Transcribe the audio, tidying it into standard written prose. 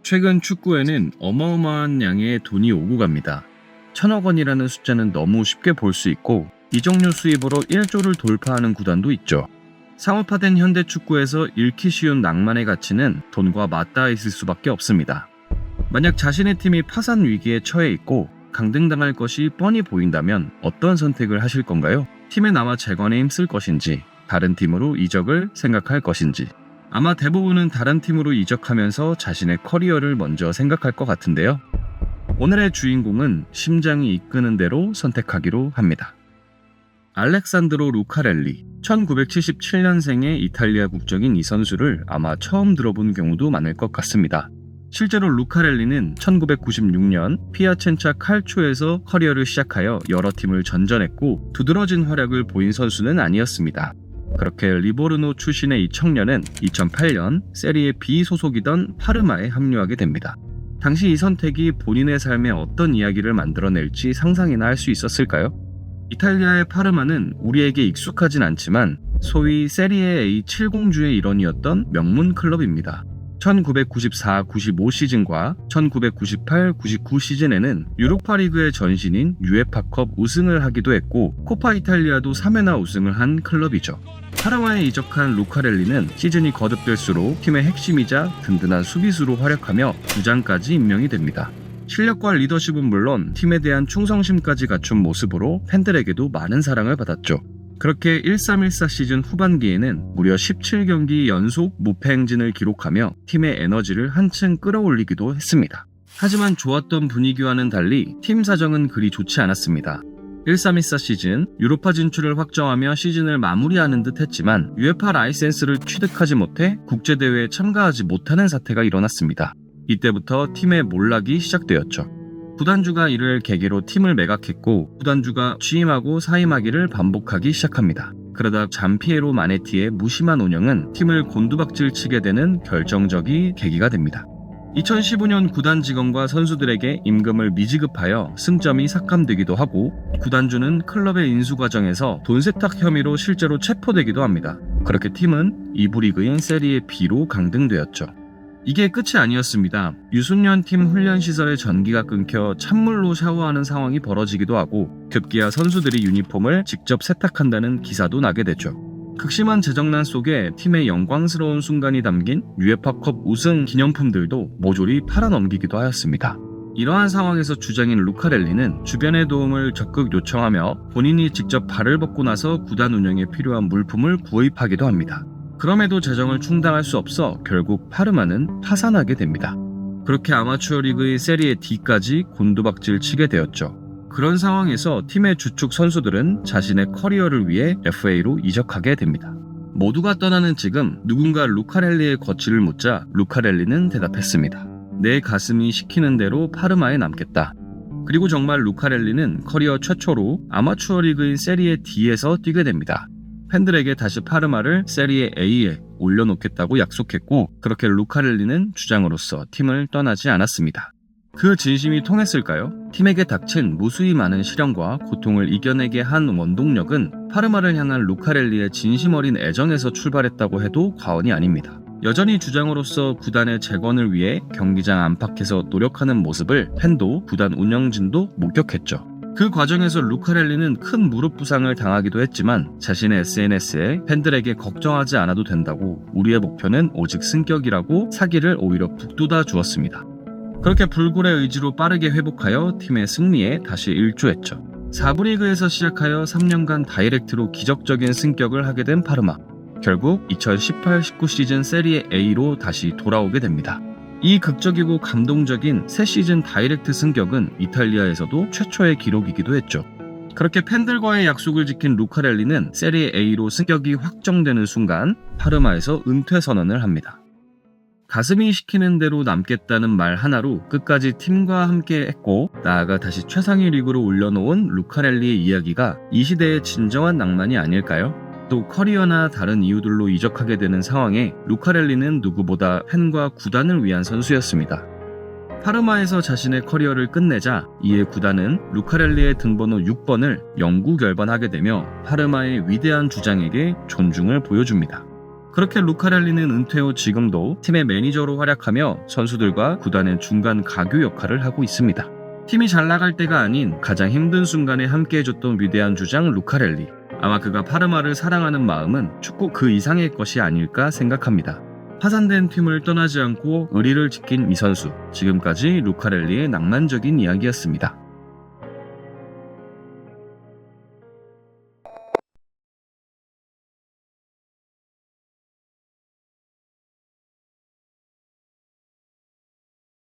최근 축구에는 어마어마한 양의 돈이 오고 갑니다. 1,000억 원이라는 숫자는 너무 쉽게 볼 수 있고 이 종류 수입으로 1조를 돌파하는 구단도 있죠. 상업화된 현대 축구에서 잃기 쉬운 낭만의 가치는 돈과 맞닿아 있을 수밖에 없습니다. 만약 자신의 팀이 파산 위기에 처해 있고 강등당할 것이 뻔히 보인다면 어떤 선택을 하실 건가요? 팀에 남아 재건에 힘쓸 것인지, 다른 팀으로 이적을 생각할 것인지. 아마 대부분은 다른 팀으로 이적하면서 자신의 커리어를 먼저 생각할 것 같은데요. 오늘의 주인공은 심장이 이끄는 대로 선택하기로 합니다. 알렉산드로 루카렐리, 1977년생의 이탈리아 국적인 이 선수를 아마 처음 들어본 경우도 많을 것 같습니다. 실제로 루카렐리는 1996년 피아첸차 칼초에서 커리어를 시작하여 여러 팀을 전전했고 두드러진 활약을 보인 선수는 아니었습니다. 그렇게 리보르노 출신의 이 청년은 2008년 세리에 B 소속이던 파르마에 합류하게 됩니다. 당시 이 선택이 본인의 삶에 어떤 이야기를 만들어낼지 상상이나 할 수 있었을까요? 이탈리아의 파르마는 우리에게 익숙하진 않지만 소위 세리에 A 7공주의 일원이었던 명문 클럽입니다. 1994-95 시즌과 1998-99 시즌에는 유로파리그의 전신인 유에파컵 우승을 하기도 했고 코파 이탈리아도 3회나 우승을 한 클럽이죠. 파르마에 이적한 루카렐리는 시즌이 거듭될수록 팀의 핵심이자 든든한 수비수로 활약하며 주장까지 임명이 됩니다. 실력과 리더십은 물론 팀에 대한 충성심까지 갖춘 모습으로 팬들에게도 많은 사랑을 받았죠. 그렇게 1314 시즌 후반기에는 무려 17경기 연속 무패 행진을 기록하며 팀의 에너지를 한층 끌어올리기도 했습니다. 하지만 좋았던 분위기와는 달리 팀 사정은 그리 좋지 않았습니다. 1314 시즌 유로파 진출을 확정하며 시즌을 마무리하는 듯 했지만 UEFA 라이센스를 취득하지 못해 국제대회에 참가하지 못하는 사태가 일어났습니다. 이때부터 팀의 몰락이 시작되었죠. 구단주가 이를 계기로 팀을 매각했고 구단주가 취임하고 사임하기를 반복하기 시작합니다. 그러다 잔피에로 마네티의 무심한 운영은 팀을 곤두박질 치게 되는 결정적인 계기가 됩니다. 2015년 구단 직원과 선수들에게 임금을 미지급하여 승점이 삭감되기도 하고 구단주는 클럽의 인수 과정에서 돈 세탁 혐의로 실제로 체포되기도 합니다. 그렇게 팀은 2부 리그인 세리에 B로 강등되었죠. 이게 끝이 아니었습니다. 유소년 팀 훈련시설의 전기가 끊겨 찬물로 샤워하는 상황이 벌어지기도 하고 급기야 선수들이 유니폼을 직접 세탁한다는 기사도 나게 되죠. 극심한 재정난 속에 팀의 영광스러운 순간이 담긴 유에파컵 우승 기념품들도 모조리 팔아넘기기도 하였습니다. 이러한 상황에서 주장인 루카렐리는 주변의 도움을 적극 요청하며 본인이 직접 발을 벗고 나서 구단 운영에 필요한 물품을 구입하기도 합니다. 그럼에도 재정을 충당할 수 없어 결국 파르마는 파산하게 됩니다. 그렇게 아마추어 리그의 세리에 D까지 곤두박질 치게 되었죠. 그런 상황에서 팀의 주축 선수들은 자신의 커리어를 위해 FA로 이적하게 됩니다. 모두가 떠나는 지금 누군가 루카렐리의 거취를 묻자 루카렐리는 대답했습니다. 내 가슴이 시키는 대로 파르마에 남겠다. 그리고 정말 루카렐리는 커리어 최초로 아마추어 리그인 세리에 D에서 뛰게 됩니다. 팬들에게 다시 파르마를 세리에 A에 올려놓겠다고 약속했고 그렇게 루카렐리는 주장으로서 팀을 떠나지 않았습니다. 그 진심이 통했을까요? 팀에게 닥친 무수히 많은 시련과 고통을 이겨내게 한 원동력은 파르마를 향한 루카렐리의 진심 어린 애정에서 출발했다고 해도 과언이 아닙니다. 여전히 주장으로서 구단의 재건을 위해 경기장 안팎에서 노력하는 모습을 팬도 구단 운영진도 목격했죠. 그 과정에서 루카렐리는 큰 무릎 부상을 당하기도 했지만 자신의 SNS에 팬들에게 걱정하지 않아도 된다고 우리의 목표는 오직 승격이라고 사기를 오히려 북돋아 주었습니다. 그렇게 불굴의 의지로 빠르게 회복하여 팀의 승리에 다시 일조했죠. 4부 리그에서 시작하여 3년간 다이렉트로 기적적인 승격을 하게 된 파르마. 결국 2018-19 시즌 세리에 A로 다시 돌아오게 됩니다. 이 극적이고 감동적인 새 시즌 다이렉트 승격은 이탈리아에서도 최초의 기록이기도 했죠. 그렇게 팬들과의 약속을 지킨 루카렐리는 세리에 A로 승격이 확정되는 순간 파르마에서 은퇴 선언을 합니다. 가슴이 시키는 대로 남겠다는 말 하나로 끝까지 팀과 함께 했고 나아가 다시 최상위 리그로 올려놓은 루카렐리의 이야기가 이 시대의 진정한 낭만이 아닐까요? 또 커리어나 다른 이유들로 이적하게 되는 상황에 루카렐리는 누구보다 팬과 구단을 위한 선수였습니다. 파르마에서 자신의 커리어를 끝내자 이에 구단은 루카렐리의 등번호 6번을 영구 결번하게 되며 파르마의 위대한 주장에게 존중을 보여줍니다. 그렇게 루카렐리는 은퇴 후 지금도 팀의 매니저로 활약하며 선수들과 구단의 중간 가교 역할을 하고 있습니다. 팀이 잘 나갈 때가 아닌 가장 힘든 순간에 함께해줬던 위대한 주장 루카렐리. 아마 그가 파르마를 사랑하는 마음은 축구 그 이상의 것이 아닐까 생각합니다. 파산된 팀을 떠나지 않고 의리를 지킨 이 선수. 지금까지 루카렐리의 낭만적인 이야기였습니다.